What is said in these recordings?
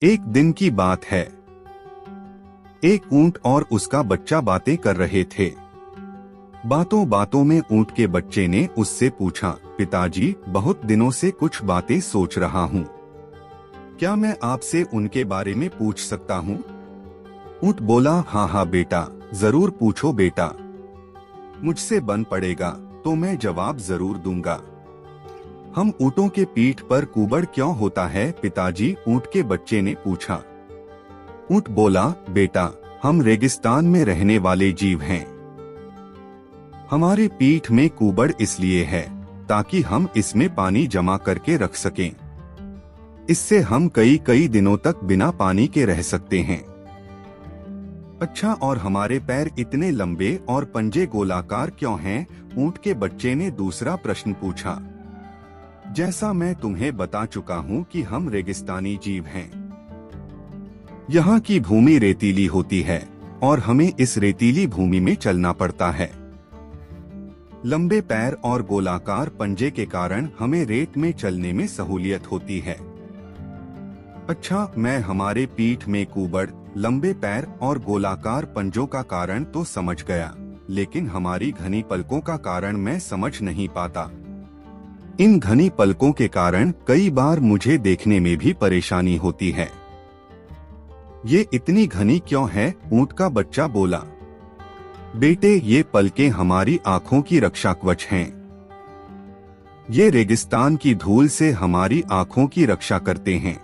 एक दिन की बात है। एक ऊंट और उसका बच्चा बातें कर रहे थे। बातों बातों में ऊंट के बच्चे ने उससे पूछा, पिताजी, बहुत दिनों से कुछ बातें सोच रहा हूँ। क्या मैं आपसे उनके बारे में पूछ सकता हूँ? ऊंट बोला, हाँ हाँ बेटा, जरूर पूछो बेटा। मुझसे बन पड़ेगा तो मैं जवाब जरूर दूंगा। हम ऊँटों के पीठ पर कुबड़ क्यों होता है पिताजी? ऊंट के बच्चे ने पूछा। ऊंट बोला, बेटा, हम रेगिस्तान में रहने वाले जीव हैं। हमारे पीठ में कुबड़ इसलिए है ताकि हम इसमें पानी जमा करके रख सकें। इससे हम कई कई दिनों तक बिना पानी के रह सकते हैं। अच्छा, और हमारे पैर इतने लंबे और पंजे गोलाकार क्यों हैं? ऊंट के बच्चे ने दूसरा प्रश्न पूछा। जैसा मैं तुम्हें बता चुका हूँ कि हम रेगिस्तानी जीव हैं। यहाँ की भूमि रेतीली होती है और हमें इस रेतीली भूमि में चलना पड़ता है। लंबे पैर और गोलाकार पंजे के कारण हमें रेत में चलने में सहूलियत होती है। अच्छा, मैं हमारे पीठ में कुबड़, लंबे पैर और गोलाकार पंजों का कारण तो समझ गया, लेकिन हमारी घनी पलकों का कारण मैं समझ नहीं पाता। इन घनी पलकों के कारण कई बार मुझे देखने में भी परेशानी होती है। ये इतनी घनी क्यों है? ऊंट का बच्चा बोला। बेटे, ये पलकें हमारी आँखों की रक्षा कवच हैं। ये रेगिस्तान की धूल से हमारी आँखों की रक्षा करते हैं।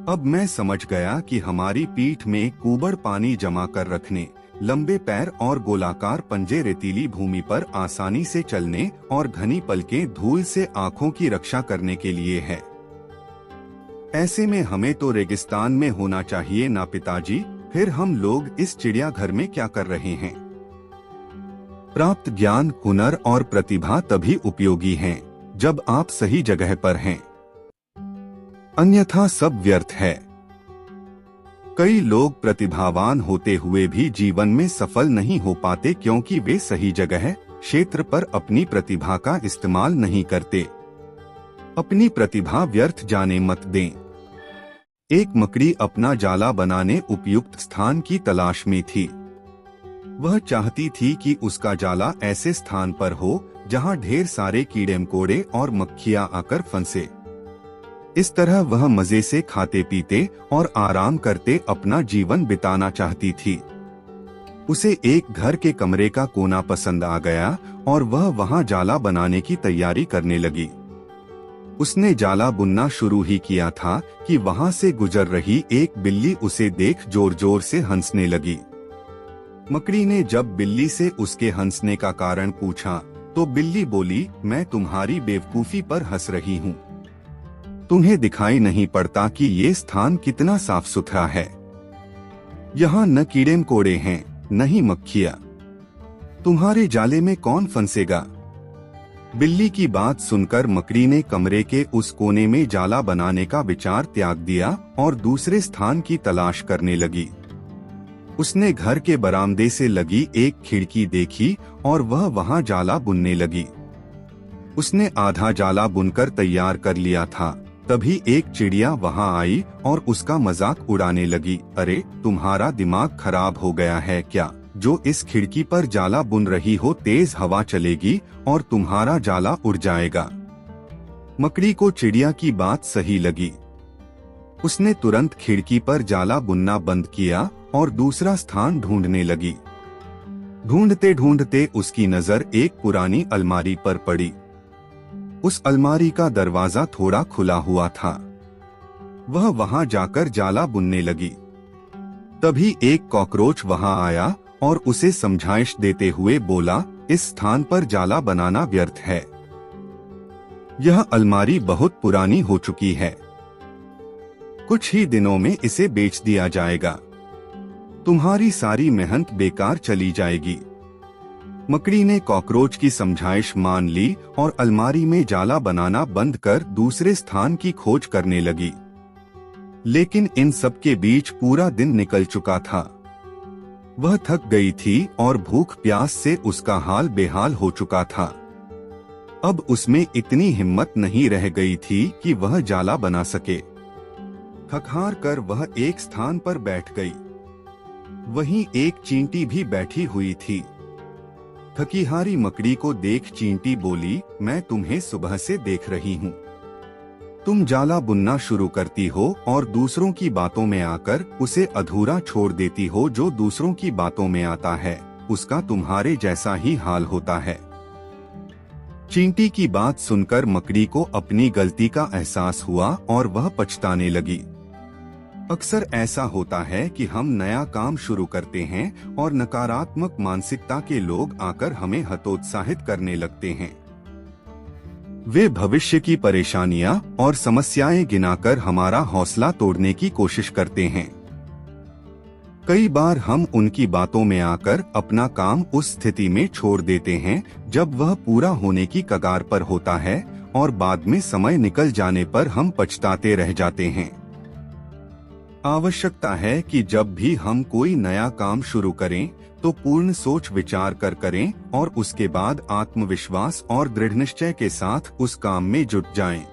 अब मैं समझ गया कि हमारी पीठ में कुबड़ पानी जमा कर रखने, लंबे पैर और गोलाकार पंजे रेतीली भूमि पर आसानी से चलने और घनी पलकें धूल से आँखों की रक्षा करने के लिए है। ऐसे में हमें तो रेगिस्तान में होना चाहिए ना पिताजी? फिर हम लोग इस चिड़ियाघर में क्या कर रहे हैं? प्राप्त ज्ञान, हुनर और प्रतिभा तभी उपयोगी हैं जब आप सही जगह पर हैं, अन्यथा सब व्यर्थ है। कई लोग प्रतिभावान होते हुए भी जीवन में सफल नहीं हो पाते क्योंकि वे सही जगह, क्षेत्र पर अपनी प्रतिभा का इस्तेमाल नहीं करते। अपनी प्रतिभा व्यर्थ जाने मत दें। एक मकड़ी अपना जाला बनाने उपयुक्त स्थान की तलाश में थी। वह चाहती थी कि उसका जाला ऐसे स्थान पर हो जहां ढेर सारे कीड़े मकोड़े और मक्खियां आकर फंसे। इस तरह वह मजे से खाते पीते और आराम करते अपना जीवन बिताना चाहती थी। उसे एक घर के कमरे का कोना पसंद आ गया और वह वहां जाला बनाने की तैयारी करने लगी। उसने जाला बुनना शुरू ही किया था कि वहां से गुजर रही एक बिल्ली उसे देख जोर जोर से हंसने लगी। मकड़ी ने जब बिल्ली से उसके हंसने का कारण पूछा तो बिल्ली बोली, मैं तुम्हारी बेवकूफी पर हंस रही हूँ। तुम्हें दिखाई नहीं पड़ता कि ये स्थान कितना साफ सुथरा है? यहाँ न कीड़े मकोड़े हैं, न ही मक्खियाँ। तुम्हारे जाले में कौन फंसेगा? बिल्ली की बात सुनकर मकड़ी ने कमरे के उस कोने में जाला बनाने का विचार त्याग दिया और दूसरे स्थान की तलाश करने लगी। उसने घर के बरामदे से लगी एक खिड़की देखी और वह वहां जाला बुनने लगी। उसने आधा जाला बुनकर तैयार कर लिया था, तभी एक चिड़िया वहां आई और उसका मजाक उड़ाने लगी। अरे, तुम्हारा दिमाग खराब हो गया है क्या? जो इस खिड़की पर जाला बुन रही हो, तेज हवा चलेगी और तुम्हारा जाला उड़ जाएगा। मकड़ी को चिड़िया की बात सही लगी। उसने तुरंत खिड़की पर जाला बुनना बंद किया और दूसरा स्थान ढूंढने लगी। ढूंढते ढूंढते उसकी नजर एक पुरानी अलमारी पर पड़ी। उस अलमारी का दरवाजा थोड़ा खुला हुआ था। वह वहां जाकर जाला बुनने लगी। तभी एक कॉकरोच वहां आया और उसे समझाइश देते हुए बोला, इस स्थान पर जाला बनाना व्यर्थ है। यह अलमारी बहुत पुरानी हो चुकी है। कुछ ही दिनों में इसे बेच दिया जाएगा। तुम्हारी सारी मेहनत बेकार चली जाएगी। मकड़ी ने कॉकरोच की समझाइश मान ली और अलमारी में जाला बनाना बंद कर दूसरे स्थान की खोज करने लगी। लेकिन इन सब के बीच पूरा दिन निकल चुका था। वह थक गई थी और भूख प्यास से उसका हाल बेहाल हो चुका था। अब उसमें इतनी हिम्मत नहीं रह गई थी कि वह जाला बना सके। थक-हार कर वह एक स्थान पर बैठ गई। वहीं एक चींटी भी बैठी हुई थी। थकी-हारी मकड़ी को देख चींटी बोली, मैं तुम्हें सुबह से देख रही हूँ। तुम जाला बुनना शुरू करती हो और दूसरों की बातों में आकर उसे अधूरा छोड़ देती हो। जो दूसरों की बातों में आता है उसका तुम्हारे जैसा ही हाल होता है। चींटी की बात सुनकर मकड़ी को अपनी गलती का एहसास हुआ और वह पछताने लगी। अक्सर ऐसा होता है कि हम नया काम शुरू करते हैं और नकारात्मक मानसिकता के लोग आकर हमें हतोत्साहित करने लगते हैं। वे भविष्य की परेशानियां और समस्याएं गिनाकर हमारा हौसला तोड़ने की कोशिश करते हैं। कई बार हम उनकी बातों में आकर अपना काम उस स्थिति में छोड़ देते हैं जब वह पूरा होने की कगार पर होता है और बाद में समय निकल जाने पर हम पछताते रह जाते हैं। आवश्यकता है कि जब भी हम कोई नया काम शुरू करें तो पूर्ण सोच विचार कर करें और उसके बाद आत्मविश्वास और दृढ़ निश्चय के साथ उस काम में जुट जाएं।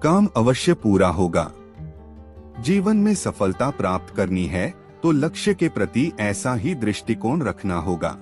काम अवश्य पूरा होगा। जीवन में सफलता प्राप्त करनी है तो लक्ष्य के प्रति ऐसा ही दृष्टिकोण रखना होगा।